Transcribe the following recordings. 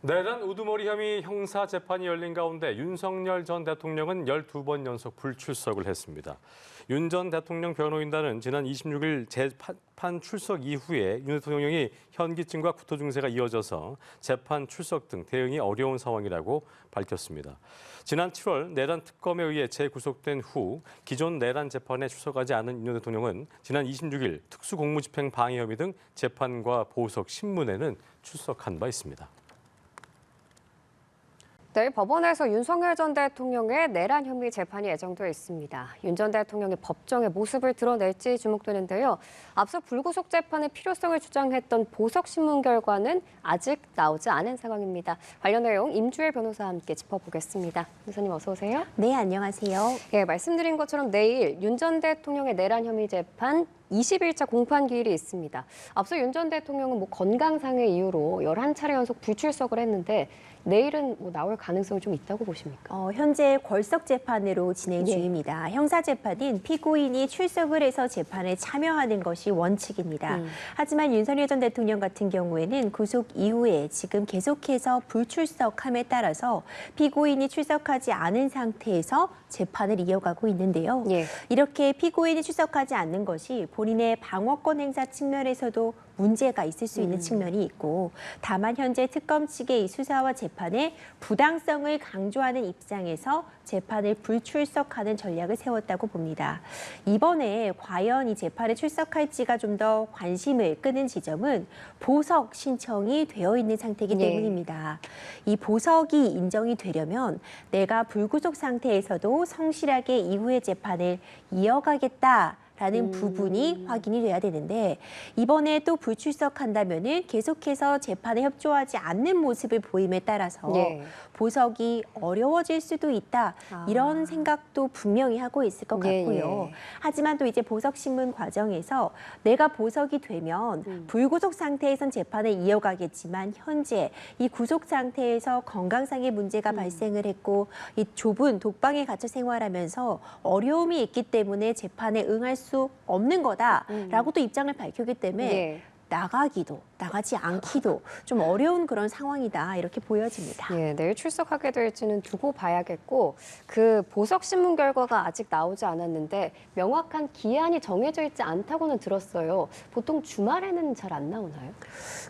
내란 우두머리 혐의 형사 재판이 열린 가운데 윤석열 전 대통령은 12번 연속 불출석을 했습니다. 윤 전 대통령 변호인단은 지난 26일 재판 출석 이후에 윤 대통령이 현기증과 구토 증세가 이어져서 재판 출석 등 대응이 어려운 상황이라고 밝혔습니다. 지난 7월 내란 특검에 의해 재구속된 후 기존 내란 재판에 출석하지 않은 윤 대통령은 지난 26일 특수공무집행 방해 혐의 등 재판과 보석 신문에는 출석한 바 있습니다. 내일 법원에서 윤석열 전 대통령의 내란 혐의 재판이 예정돼 있습니다. 윤 전 대통령의 법정의 모습을 드러낼지 주목되는데요. 앞서 불구속 재판의 필요성을 주장했던 보석 신문 결과는 아직 나오지 않은 상황입니다. 관련 내용 임주일 변호사와 함께 짚어보겠습니다. 변호사님 어서 오세요. 네, 안녕하세요. 예, 말씀드린 것처럼 내일 윤 전 대통령의 내란 혐의 재판 20일차 공판 기일이 있습니다. 앞서 윤 전 대통령은 건강상의 이유로 11차례 연속 불출석을 했는데 내일은 나올 가능성이 좀 있다고 보십니까? 현재 걸석 재판으로 진행 중입니다. 형사 재판은 피고인이 출석을 해서 재판에 참여하는 것이 원칙입니다. 하지만 윤석열 전 대통령 같은 경우에는 구속 이후에 지금 계속해서 불출석함에 따라서 피고인이 출석하지 않은 상태에서 재판을 이어가고 있는데요. 이렇게 피고인이 출석하지 않는 것이 본인의 방어권 행사 측면에서도 문제가 있을 수 있는 측면이 있고, 다만 현재 특검 측의 이 수사와 재판의 부당성을 강조하는 입장에서 재판을 불출석하는 전략을 세웠다고 봅니다. 이번에 과연 이 재판에 출석할지가 좀 더 관심을 끄는 지점은 보석 신청이 되어 있는 상태이기 때문입니다. 이 보석이 인정이 되려면 내가 불구속 상태에서도 성실하게 이후의 재판을 이어가겠다 라는 부분이 확인이 돼야 되는데, 이번에 또 불출석한다면은 계속해서 재판에 협조하지 않는 모습을 보임에 따라서 보석이 어려워질 수도 있다, 이런 생각도 분명히 하고 있을 것 같고요. 하지만 또 이제 보석 신문 과정에서 내가 보석이 되면 불구속 상태에선 재판을 이어가겠지만 현재 이 구속 상태에서 건강상의 문제가 발생을 했고 이 좁은 독방에 갇혀 생활하면서 어려움이 있기 때문에 재판에 응할 수 없는 거다라고 또 입장을 밝혔기 때문에 나가지 않기도 좀 어려운 그런 상황이다, 이렇게 보여집니다. 내일 출석하게 될지는 두고 봐야겠고, 그 보석 신문 결과가 아직 나오지 않았는데 명확한 기한이 정해져 있지 않다고는 들었어요. 보통 주말에는 잘 안 나오나요?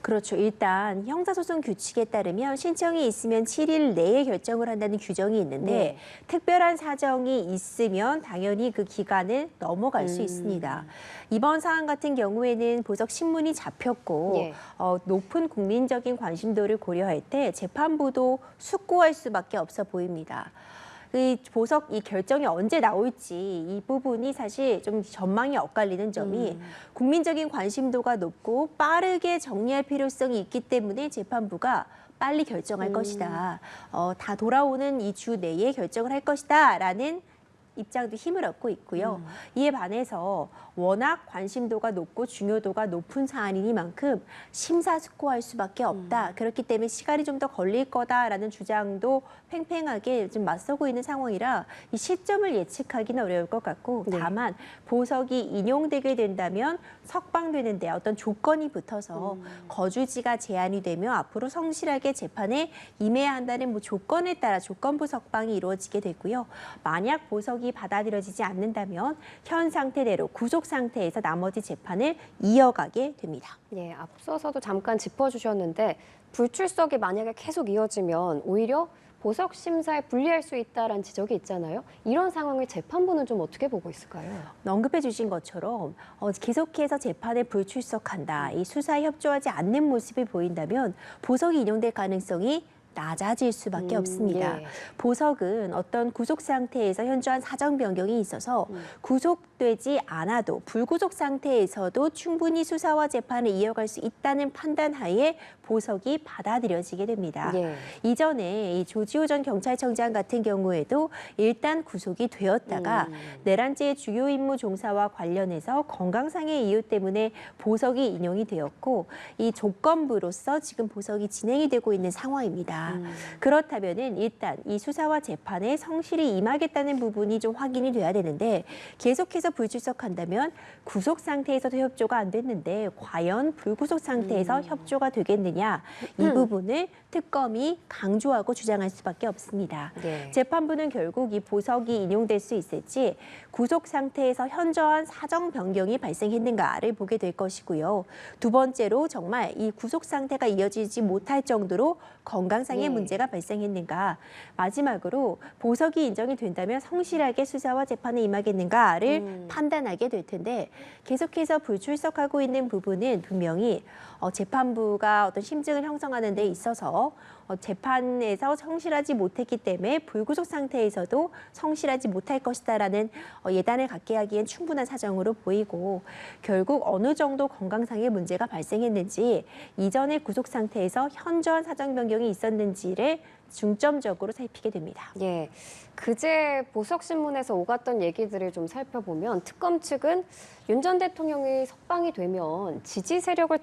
그렇죠. 일단 형사소송 규칙에 따르면 신청이 있으면 7일 내에 결정을 한다는 규정이 있는데 특별한 사정이 있으면 당연히 그 기간을 넘어갈 수 있습니다. 이번 사안 같은 경우에는 보석 신문이 잡혔고 높은 국민적인 관심도를 고려할 때 재판부도 숙고할 수밖에 없어 보입니다. 이 보석 이 결정이 언제 나올지 이 부분이 사실 좀 전망이 엇갈리는 점이 국민적인 관심도가 높고 빠르게 정리할 필요성이 있기 때문에 재판부가 빨리 결정할 것이다. 다 돌아오는 이 주 내에 결정을 할 것이다라는 입장도 힘을 얻고 있고요. 이에 반해서 워낙 관심도가 높고 중요도가 높은 사안이니만큼 심사숙고할 수밖에 없다. 그렇기 때문에 시간이 좀 더 걸릴 거다라는 주장도 팽팽하게 좀 맞서고 있는 상황이라 이 시점을 예측하기는 어려울 것 같고, 다만 보석이 인용되게 된다면 석방되는 데 어떤 조건이 붙어서 거주지가 제한이 되며 앞으로 성실하게 재판에 임해야 한다는 조건에 따라 조건부 석방이 이루어지게 되고요. 만약 보석이 받아들여지지 않는다면 현 상태대로 구속 상태에서 나머지 재판을 이어가게 됩니다. 앞서서도 잠깐 짚어주셨는데 불출석이 만약에 계속 이어지면 오히려 보석 심사에 불리할 수 있다라는 지적이 있잖아요. 이런 상황을 재판부는 좀 어떻게 보고 있을까요? 언급해 주신 것처럼 계속해서 재판에 불출석한다, 이 수사에 협조하지 않는 모습이 보인다면 보석이 인용될 가능성이 낮아질 수밖에 없습니다. 보석은 어떤 구속 상태에서 현저한 사정 변경이 있어서 구속되지 않아도 불구속 상태에서도 충분히 수사와 재판을 이어갈 수 있다는 판단 하에 보석이 받아들여지게 됩니다. 이전에 이 조지호 전 경찰청장 같은 경우에도 일단 구속이 되었다가 내란죄의 주요 임무 종사와 관련해서 건강상의 이유 때문에 보석이 인용이 되었고, 이 조건부로서 지금 보석이 진행이 되고 있는 상황입니다. 그렇다면은 일단 이 수사와 재판에 성실히 임하겠다는 부분이 좀 확인이 돼야 되는데, 계속해서 불출석한다면 구속 상태에서도 협조가 안 됐는데 과연 불구속 상태에서 협조가 되겠느냐, 이 부분을 특검이 강조하고 주장할 수밖에 없습니다. 네. 재판부는 결국 이 보석이 인용될 수 있을지 구속 상태에서 현저한 사정 변경이 발생했는가를 보게 될 것이고요. 두 번째로 정말 이 구속 상태가 이어지지 못할 정도로 건강상의 네. 문제가 발생했는가. 마지막으로 보석이 인정이 된다면 성실하게 수사와 재판에 임하겠는가를 판단하게 될 텐데 계속해서 불출석하고 있는 부분은 분명히 재판부가 어떤 심증을 형성하는 데 있어서 재판에서 성실하지 못했기 때문에 불구속 상태에서도 성실하지 못할 것이다라는 예단을 갖게 하기엔 충분한 사정으로 보이고 결국 어느 정도 건강상의 문제가 발생했는지 이전의 구속 상태에서 현저한 사정 변경이 있었는지를 중점적으로 살피게 됩니다. 예, 그제 보석신문에서 오갔던 얘기들을 좀 살펴보면 특검 측은 윤 전 대통령이 석방이 되면 지지 세력을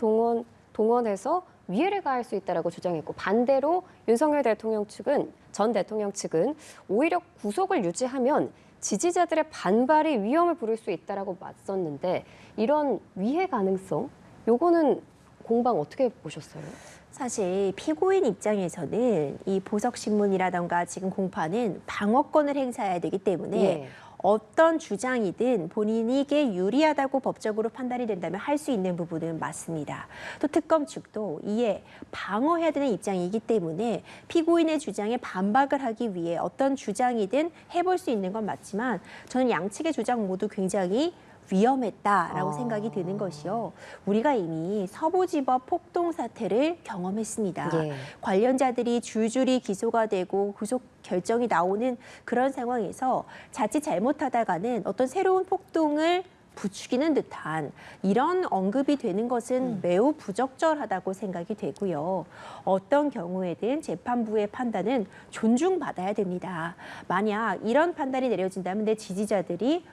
동원해서 위해를 가할 수 있다라고 주장했고 반대로 윤석열 전 대통령 측은 오히려 구속을 유지하면 지지자들의 반발이 위험을 부를 수 있다라고 맞섰는데 이런 위해 가능성, 요거는 공방 어떻게 보셨어요? 사실 피고인 입장에서는 이 보석신문이라던가 지금 공판은 방어권을 행사해야 되기 때문에 예. 어떤 주장이든 본인에게 유리하다고 법적으로 판단이 된다면 할 수 있는 부분은 맞습니다. 또 특검 측도 이에 방어해야 되는 입장이기 때문에 피고인의 주장에 반박을 하기 위해 어떤 주장이든 해볼 수 있는 건 맞지만 저는 양측의 주장 모두 굉장히 위험했다라고 생각이 드는 것이요. 우리가 이미 서부지법 폭동 사태를 경험했습니다. 예. 관련자들이 줄줄이 기소가 되고 구속 결정이 나오는 그런 상황에서 자칫 잘못하다가는 어떤 새로운 폭동을 부추기는 듯한 이런 언급이 되는 것은 매우 부적절하다고 생각이 되고요. 어떤 경우에든 재판부의 판단은 존중받아야 됩니다. 만약 이런 판단이 내려진다면 내 지지자들이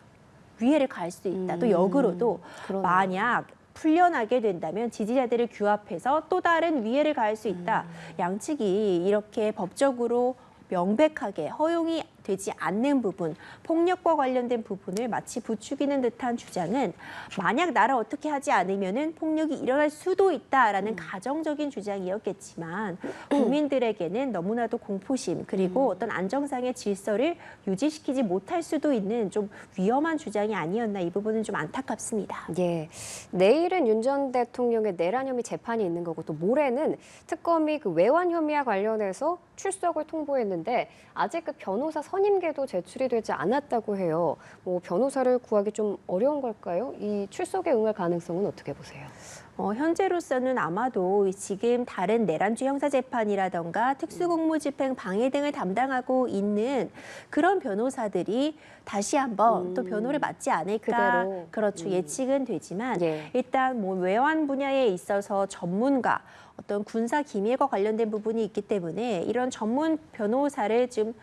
위해를 가할 수도 있다. 또 역으로도 그러네요. 만약 풀려나게 된다면 지지자들을 규합해서 또 다른 위해를 가할 수 있다. 양측이 이렇게 법적으로 명백하게 허용이 되지 않는 부분, 폭력과 관련된 부분을 마치 부추기는 듯한 주장은 만약 나를 어떻게 하지 않으면은 폭력이 일어날 수도 있다라는 가정적인 주장이었겠지만 국민들에게는 너무나도 공포심 그리고 어떤 안정상의 질서를 유지시키지 못할 수도 있는 좀 위험한 주장이 아니었나 이 부분은 좀 안타깝습니다. 예, 내일은 윤 전 대통령의 내란 혐의 재판이 있는 거고 또 모레는 특검이 그 외환 혐의와 관련해서 출석을 통보했는데 아직 그 변호사 선임계도 제출이 되지 않았다고 해요. 뭐 변호사를 구하기 좀 어려운 걸까요? 이 출석에 응할 가능성은 어떻게 보세요? 현재로서는 아마도 지금 다른 내란주 형사재판이라던가 특수공무집행 방해 등을 담당하고 있는 그런 변호사들이 다시 한번 또 변호를 맡지 않을까 그대로. 그렇죠. 예측은 되지만 예. 일단 뭐 외환 분야에 있어서 전문가 어떤 군사 기밀과 관련된 부분이 있기 때문에 이런 전문 변호사를 지금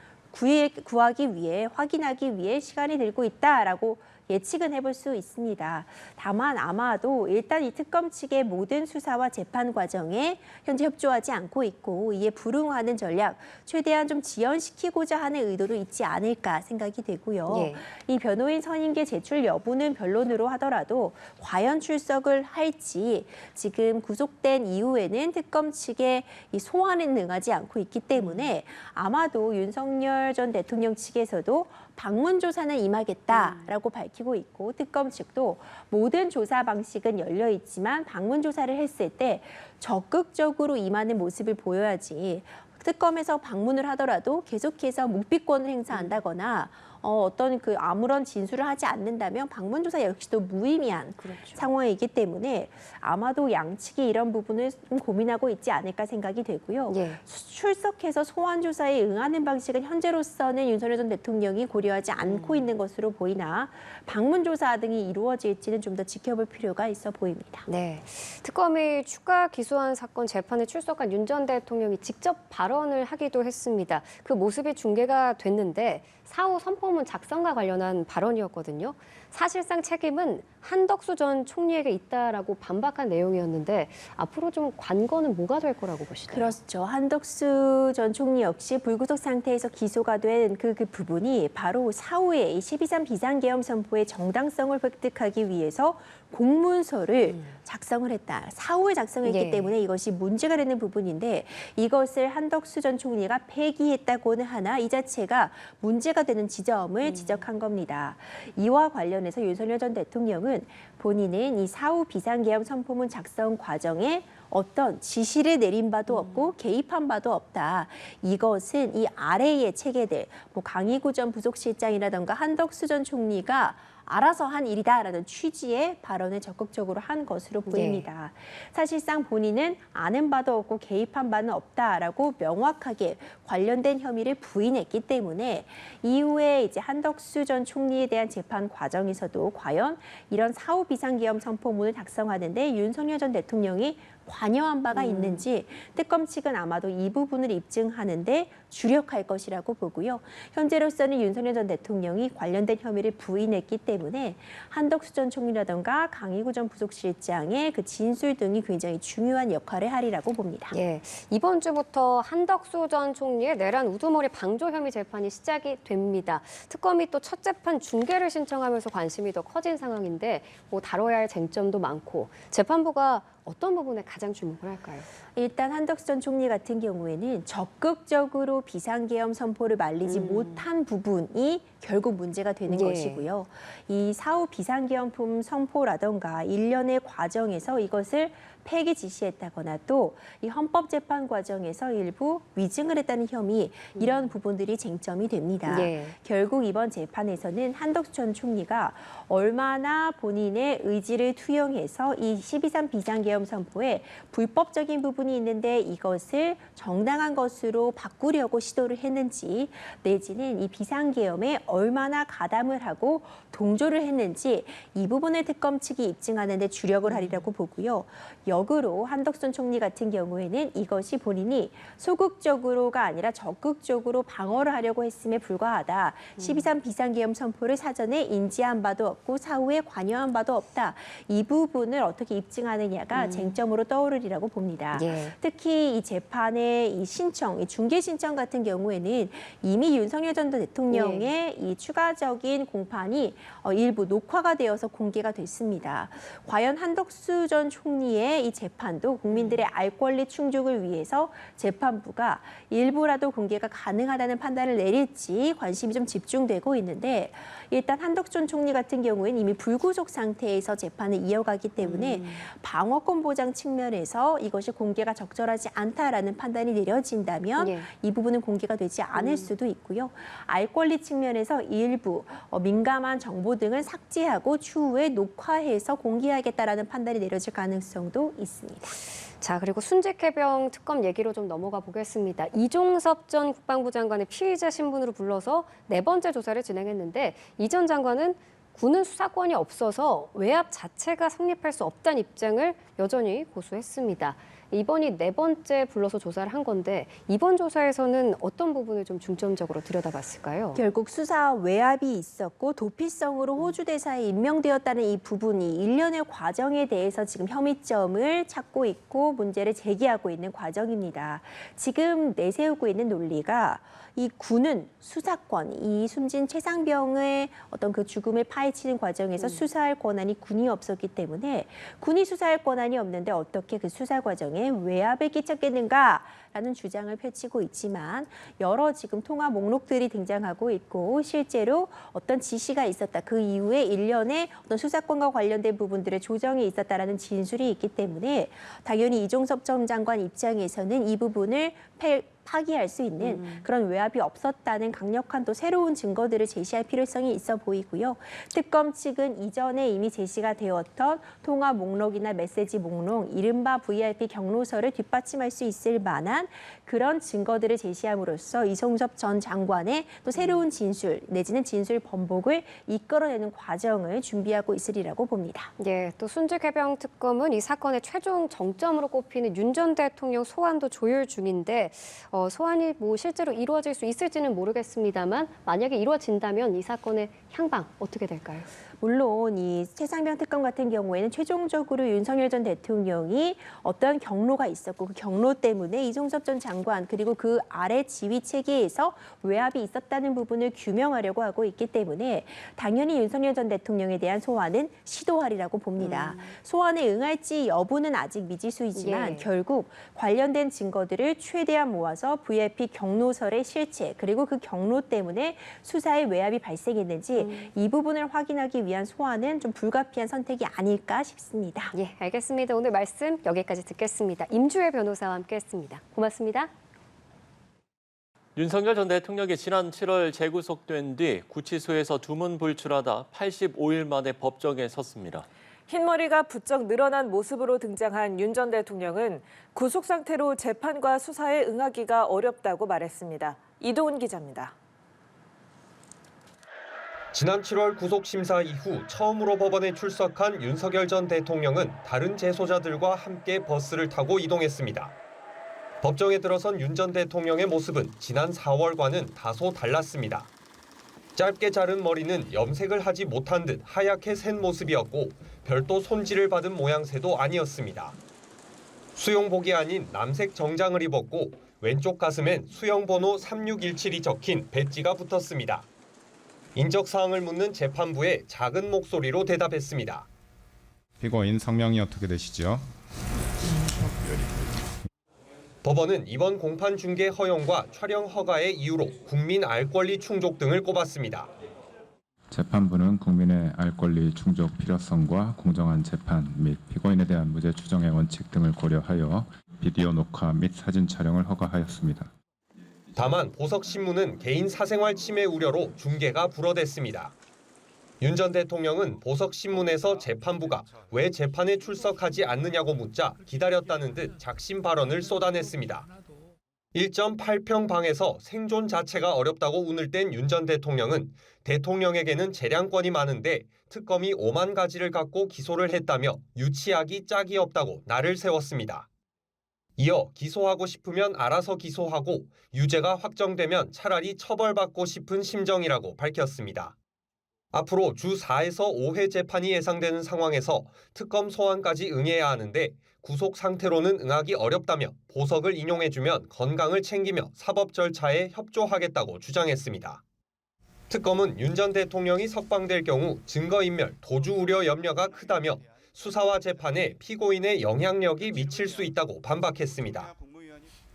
구하기 위해 확인하기 위해 시간이 들고 있다라고 예측은 해볼 수 있습니다. 다만 아마도 일단 이 특검 측의 모든 수사와 재판 과정에 현재 협조하지 않고 있고 이에 불응하는 전략 최대한 좀 지연시키고자 하는 의도도 있지 않을까 생각이 되고요. 예. 이 변호인 선임계 제출 여부는 변론으로 하더라도 과연 출석을 할지 지금 구속된 이후에는 특검 측의 이 소환은 응하지 않고 있기 때문에 아마도 윤석열 전 대통령 측에서도 방문 조사는 임하겠다라고 밝히고 있고 특검 측도 모든 조사 방식은 열려 있지만 방문 조사를 했을 때 적극적으로 임하는 모습을 보여야지 특검에서 방문을 하더라도 계속해서 묵비권을 행사한다거나 어떤 그 아무런 진술을 하지 않는다면 방문 조사 역시도 무의미한 그렇죠. 상황이기 때문에 아마도 양측이 이런 부분을 좀 고민하고 있지 않을까 생각이 되고요. 예. 출석해서 소환 조사에 응하는 방식은 현재로서는 윤석열 전 대통령이 고려하지 않고 있는 것으로 보이나 방문 조사 등이 이루어질지는 좀 더 지켜볼 필요가 있어 보입니다. 네, 특검이 추가 기소한 사건 재판에 출석한 윤 전 대통령이 직접 발언을 하기도 했습니다. 그 모습이 중계가 됐는데 사후 선포문 작성과 관련한 발언이었거든요. 사실상 책임은 한덕수 전 총리에게 있다라고 반박한 내용이었는데 앞으로 좀 관건은 뭐가 될 거라고 보시나요? 그렇죠. 한덕수 전 총리 역시 불구속 상태에서 기소가 된 그 부분이 바로 사후에 이 12.3 비상계엄 선포의 정당성을 획득하기 위해서 공문서를 작성을 했다. 사후에 작성했기 예. 때문에 이것이 문제가 되는 부분인데 이것을 한덕수 전 총리가 폐기했다고는 하나 이 자체가 문제가 되는 지점을 지적한 겁니다. 이와 관련해서 윤석열 전 대통령은 본인은 이 사후 비상계엄 선포문 작성 과정에 어떤 지시를 내린 바도 없고 개입한 바도 없다. 이것은 이 아래의 체계들, 뭐 강희구 전 부속실장이라던가 한덕수 전 총리가 알아서 한 일이다라는 취지의 발언을 적극적으로 한 것으로 보입니다. 사실상 본인은 아는 바도 없고 개입한 바는 없다라고 명확하게 관련된 혐의를 부인했기 때문에 이후에 이제 한덕수 전 총리에 대한 재판 과정에서도 과연 이런 사후 비상계엄 선포문을 작성하는데 윤석열 전 대통령이 관여한 바가 있는지 특검 측은 아마도 이 부분을 입증하는데 주력할 것이라고 보고요. 현재로서는 윤석열 전 대통령이 관련된 혐의를 부인했기 때문에 한덕수 전 총리라든가 강희구 전 부속실장의 그 진술 등이 굉장히 중요한 역할을 하리라고 봅니다. 예, 이번 주부터 한덕수 전 총리의 내란 우두머리 방조 혐의 재판이 시작이 됩니다. 특검이 또 첫 재판 중계를 신청하면서 관심이 더 커진 상황인데 뭐 다뤄야 할 쟁점도 많고 재판부가 어떤 부분에 가장 주목을 할까요? 일단 한덕수 전 총리 같은 경우에는 적극적으로 비상계엄 선포를 말리지 못한 부분이 결국 문제가 되는 예. 것이고요. 이 사후 비상계엄 선포라던가 일련의 과정에서 이것을 폐기 지시했다거나 또 이 헌법재판 과정에서 일부 위증을 했다는 혐의 이런 부분들이 쟁점이 됩니다. 예. 결국 이번 재판에서는 한덕수 전 총리가 얼마나 본인의 의지를 투영해서 이 12.3 비상계엄 선포에 불법적인 부분이 있는데 이것을 정당한 것으로 바꾸려고 시도를 했는지 내지는 이 비상계엄에 얼마나 가담을 하고 동조를 했는지 이 부분을 특검 측이 입증하는 데 주력을 하리라고 보고요. 역으로 한덕수 전 총리 같은 경우에는 이것이 본인이 소극적으로가 아니라 적극적으로 방어를 하려고 했음에 불과하다. 12.3 비상계엄 선포를 사전에 인지한 바도 없고 사후에 관여한 바도 없다. 이 부분을 어떻게 입증하느냐가 쟁점으로 떠오르리라고 봅니다. 예. 특히 이 재판의 이 신청, 이 중계 신청 같은 경우에는 이미 윤석열 전 대통령의 이 추가적인 공판이 일부 녹화가 되어서 공개가 됐습니다. 과연 한덕수 전 총리의 이 재판도 국민들의 알 권리 충족을 위해서 재판부가 일부라도 공개가 가능하다는 판단을 내릴지 관심이 좀 집중되고 있는데 일단 한덕수 전 총리 같은 경우에는 이미 불구속 상태에서 재판을 이어가기 때문에 방어권 보장 측면에서 이것이 공개가 적절하지 않다라는 판단이 내려진다면 예. 이 부분은 공개가 되지 않을 수도 있고요. 알 권리 측면에서 일부 민감한 정보 등을 삭제하고 추후에 녹화해서 공개하겠다라는 판단이 내려질 가능성도 있습니다. 자, 그리고 순직해병 특검 얘기로 좀 넘어가 보겠습니다. 이종섭 전 국방부 장관의 피의자 신분으로 불러서 네 번째 조사를 진행했는데 이 전 장관은 군은 수사권이 없어서 외압 자체가 성립할 수 없다는 입장을 여전히 고수했습니다. 이번이 네 번째 불러서 조사를 한 건데 이번 조사에서는 어떤 부분을 좀 중점적으로 들여다봤을까요? 결국 수사 외압이 있었고 도피성으로 호주 대사에 임명되었다는 이 부분이 일련의 과정에 대해서 지금 혐의점을 찾고 있고 문제를 제기하고 있는 과정입니다. 지금 내세우고 있는 논리가 이 군은 수사권, 이 숨진 최상병의 어떤 그 죽음을 파헤치는 과정에서 수사할 권한이 군이 없었기 때문에 군이 수사할 권한이 없는데 어떻게 그 수사 과정에 외압을 끼쳤겠는가라는 주장을 펼치고 있지만 여러 지금 통화 목록들이 등장하고 있고 실제로 어떤 지시가 있었다. 그 이후에 일련의 어떤 수사권과 관련된 부분들의 조정이 있었다라는 진술이 있기 때문에 당연히 이종섭 전 장관 입장에서는 이 부분을 파기할 수 있는 그런 외압이 없었다는 강력한 또 새로운 증거들을 제시할 필요성이 있어 보이고요. 특검 측은 이전에 이미 제시가 되었던 통화 목록이나 메시지 목록, 이른바 VIP 경로서를 뒷받침할 수 있을 만한 그런 증거들을 제시함으로써 이종섭 전 장관의 또 새로운 진술 내지는 진술 번복을 이끌어내는 과정을 준비하고 있으리라고 봅니다. 예, 또 순직해병 특검은 이 사건의 최종 정점으로 꼽히는 윤 전 대통령 소환도 조율 중인데 소환이 실제로 이루어질 수 있을지는 모르겠습니다만 만약에 이루어진다면 이 사건의 향방 어떻게 될까요? 물론 이 최상병 특검 같은 경우에는 최종적으로 윤석열 전 대통령이 어떠한 경로가 있었고 그 경로 때문에 이종섭 전 장관 그리고 그 아래 지휘 체계에서 외압이 있었다는 부분을 규명하려고 하고 있기 때문에 당연히 윤석열 전 대통령에 대한 소환은 시도하리라고 봅니다. 소환에 응할지 여부는 아직 미지수이지만 예. 결국 관련된 증거들을 최대한 모아서 VIP 경로설의 실체 그리고 그 경로 때문에 수사에 외압이 발생했는지 이 부분을 확인하기 위한 소환은 좀 불가피한 선택이 아닐까 싶습니다. 예, 알겠습니다. 오늘 말씀 여기까지 듣겠습니다. 임주혜 변호사와 함께했습니다. 고맙습니다. 윤석열 전 대통령이 지난 7월 재구속된 뒤 구치소에서 두문불출하다 85일 만에 법정에 섰습니다. 흰머리가 부쩍 늘어난 모습으로 등장한 윤 전 대통령은 구속 상태로 재판과 수사에 응하기가 어렵다고 말했습니다. 이도훈 기자입니다. 지난 7월 구속심사 이후 처음으로 법원에 출석한 윤석열 전 대통령은 다른 재소자들과 함께 버스를 타고 이동했습니다. 법정에 들어선 윤 전 대통령의 모습은 지난 4월과는 다소 달랐습니다. 짧게 자른 머리는 염색을 하지 못한 듯 하얗게 샌 모습이었고 별도 손질을 받은 모양새도 아니었습니다. 수용복이 아닌 남색 정장을 입었고 왼쪽 가슴엔 수영번호 3617이 적힌 배지가 붙었습니다. 인적사항을 묻는 재판부에 작은 목소리로 대답했습니다. 피고인 성명이 어떻게 되시죠? 법원은 이번 공판 중계 허용과 촬영 허가의 이유로 국민 알 권리 충족 등을 꼽았습니다. 재판부는 국민의 알 권리 충족 필요성과 공정한 재판 및 피고인에 대한 무죄 추정의 원칙 등을 고려하여 비디오 녹화 및 사진 촬영을 허가하였습니다. 다만 보석신문은 개인 사생활 침해 우려로 중계가 불허됐습니다. 윤 전 대통령은 보석신문에서 재판부가 왜 재판에 출석하지 않느냐고 묻자 기다렸다는 듯 작심 발언을 쏟아냈습니다. 1.8평 방에서 생존 자체가 어렵다고 운을 뗀 윤 전 대통령은 대통령에게는 재량권이 많은데 특검이 5만 가지를 갖고 기소를 했다며 유치하기 짝이 없다고 날을 세웠습니다. 이어 기소하고 싶으면 알아서 기소하고 유죄가 확정되면 차라리 처벌받고 싶은 심정이라고 밝혔습니다. 앞으로 주 4에서 5회 재판이 예상되는 상황에서 특검 소환까지 응해야 하는데 구속 상태로는 응하기 어렵다며 보석을 인용해주면 건강을 챙기며 사법 절차에 협조하겠다고 주장했습니다. 특검은 윤 전 대통령이 석방될 경우 증거인멸, 도주 우려 염려가 크다며 수사와 재판에 피고인의 영향력이 미칠 수 있다고 반박했습니다.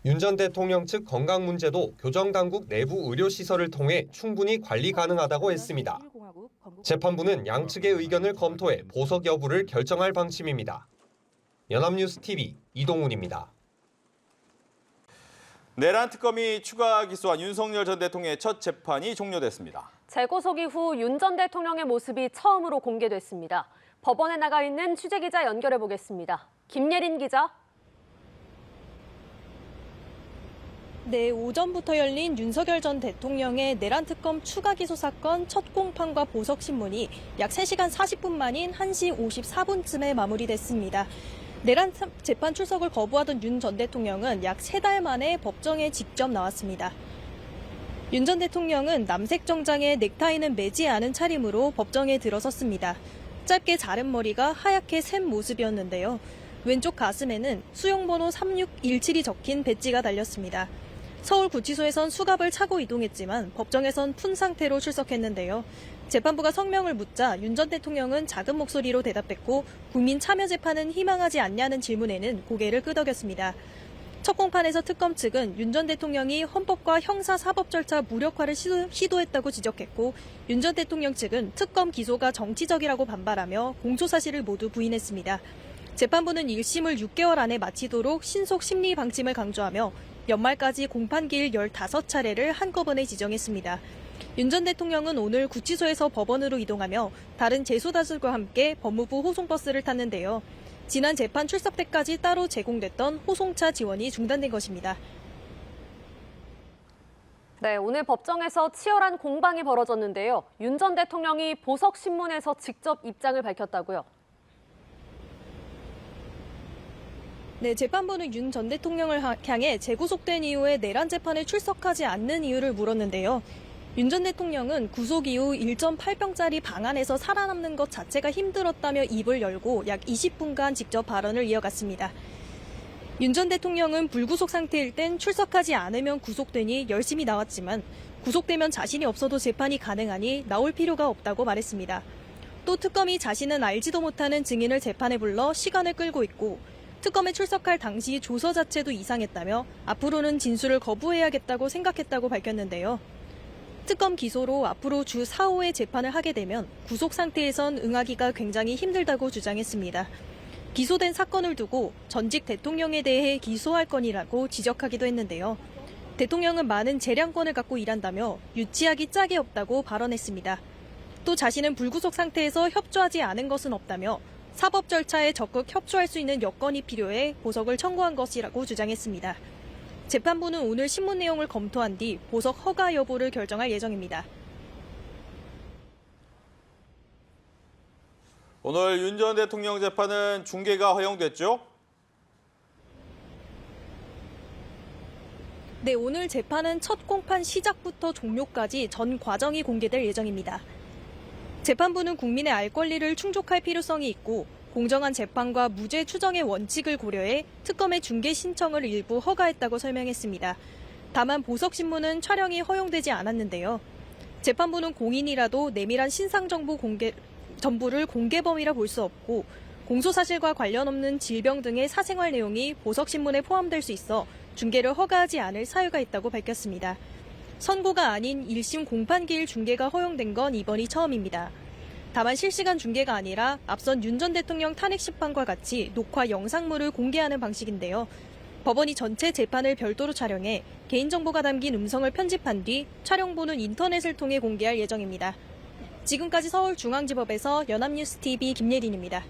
윤 전 대통령 측 건강 문제도 교정당국 내부 의료시설을 통해 충분히 관리 가능하다고 했습니다. 재판부는 양측의 의견을 검토해 보석 여부를 결정할 방침입니다. 연합뉴스 TV 이동훈입니다. 내란 특검이 추가 기소한 윤석열 전 대통령의 첫 재판이 종료됐습니다. 재구속 이후 윤 전 대통령의 모습이 처음으로 공개됐습니다. 법원에 나가 있는 취재기자 연결해 보겠습니다. 김예린 기자. 네, 오전부터 열린 윤석열 전 대통령의 내란 특검 추가 기소 사건 첫 공판과 보석 신문이 약 3시간 40분 만인 1시 54분쯤에 마무리됐습니다. 내란 재판 출석을 거부하던 윤 전 대통령은 약 3달 만에 법정에 직접 나왔습니다. 윤 전 대통령은 남색 정장에 넥타이는 매지 않은 차림으로 법정에 들어섰습니다. 짧게 자른 머리가 하얗게 샌 모습이었는데요. 왼쪽 가슴에는 수용번호 3617이 적힌 배지가 달렸습니다. 서울구치소에선 수갑을 차고 이동했지만 법정에선 푼 상태로 출석했는데요. 재판부가 성명을 묻자 윤 전 대통령은 작은 목소리로 대답했고 국민 참여 재판은 희망하지 않냐는 질문에는 고개를 끄덕였습니다. 첫 공판에서 특검 측은 윤 전 대통령이 헌법과 형사사법 절차 무력화를 시도했다고 지적했고 윤 전 대통령 측은 특검 기소가 정치적이라고 반발하며 공소 사실을 모두 부인했습니다. 재판부는 1심을 6개월 안에 마치도록 신속 심리 방침을 강조하며 연말까지 공판 기일 15차례를 한꺼번에 지정했습니다. 윤 전 대통령은 오늘 구치소에서 법원으로 이동하며 다른 재소자들과 함께 법무부 호송버스를 탔는데요. 지난 재판 출석 때까지 따로 제공됐던 호송차 지원이 중단된 것입니다. 네, 오늘 법정에서 치열한 공방이 벌어졌는데요. 윤 전 대통령이 보석 신문에서 직접 입장을 밝혔다고요. 네, 재판부는 윤 전 대통령을 향해 재구속된 이후에 내란 재판에 출석하지 않는 이유를 물었는데요. 윤 전 대통령은 구속 이후 1.8평짜리 방 안에서 살아남는 것 자체가 힘들었다며 입을 열고 약 20분간 직접 발언을 이어갔습니다. 윤 전 대통령은 불구속 상태일 땐 출석하지 않으면 구속되니 열심히 나왔지만 구속되면 자신이 없어도 재판이 가능하니 나올 필요가 없다고 말했습니다. 또 특검이 자신은 알지도 못하는 증인을 재판에 불러 시간을 끌고 있고 특검에 출석할 당시 조서 자체도 이상했다며 앞으로는 진술을 거부해야겠다고 생각했다고 밝혔는데요. 특검 기소로 앞으로 주 4, 5회 재판을 하게 되면 구속 상태에선 응하기가 굉장히 힘들다고 주장했습니다. 기소된 사건을 두고 전직 대통령에 대해 기소할 건이라고 지적하기도 했는데요. 대통령은 많은 재량권을 갖고 일한다며 유치하기 짝이 없다고 발언했습니다. 또 자신은 불구속 상태에서 협조하지 않은 것은 없다며 사법 절차에 적극 협조할 수 있는 여건이 필요해 보석을 청구한 것이라고 주장했습니다. 재판부는 오늘 신문 내용을 검토한 뒤 보석 허가 여부를 결정할 예정입니다. 오늘 윤 전 대통령 재판은 중계가 허용됐죠? 네, 오늘 재판은 첫 공판 시작부터 종료까지 전 과정이 공개될 예정입니다. 재판부는 국민의 알 권리를 충족할 필요성이 있고 공정한 재판과 무죄 추정의 원칙을 고려해 특검의 중계 신청을 일부 허가했다고 설명했습니다. 다만 보석신문은 촬영이 허용되지 않았는데요. 재판부는 공인이라도 내밀한 신상 정보를 공개범위라 볼 수 없고 공소사실과 관련 없는 질병 등의 사생활 내용이 보석신문에 포함될 수 있어 중계를 허가하지 않을 사유가 있다고 밝혔습니다. 선고가 아닌 1심 공판기일 중계가 허용된 건 이번이 처음입니다. 다만 실시간 중계가 아니라 앞선 윤 전 대통령 탄핵 심판과 같이 녹화 영상물을 공개하는 방식인데요. 법원이 전체 재판을 별도로 촬영해 개인정보가 담긴 음성을 편집한 뒤 촬영본은 인터넷을 통해 공개할 예정입니다. 지금까지 서울중앙지법에서 연합뉴스TV 김예린입니다.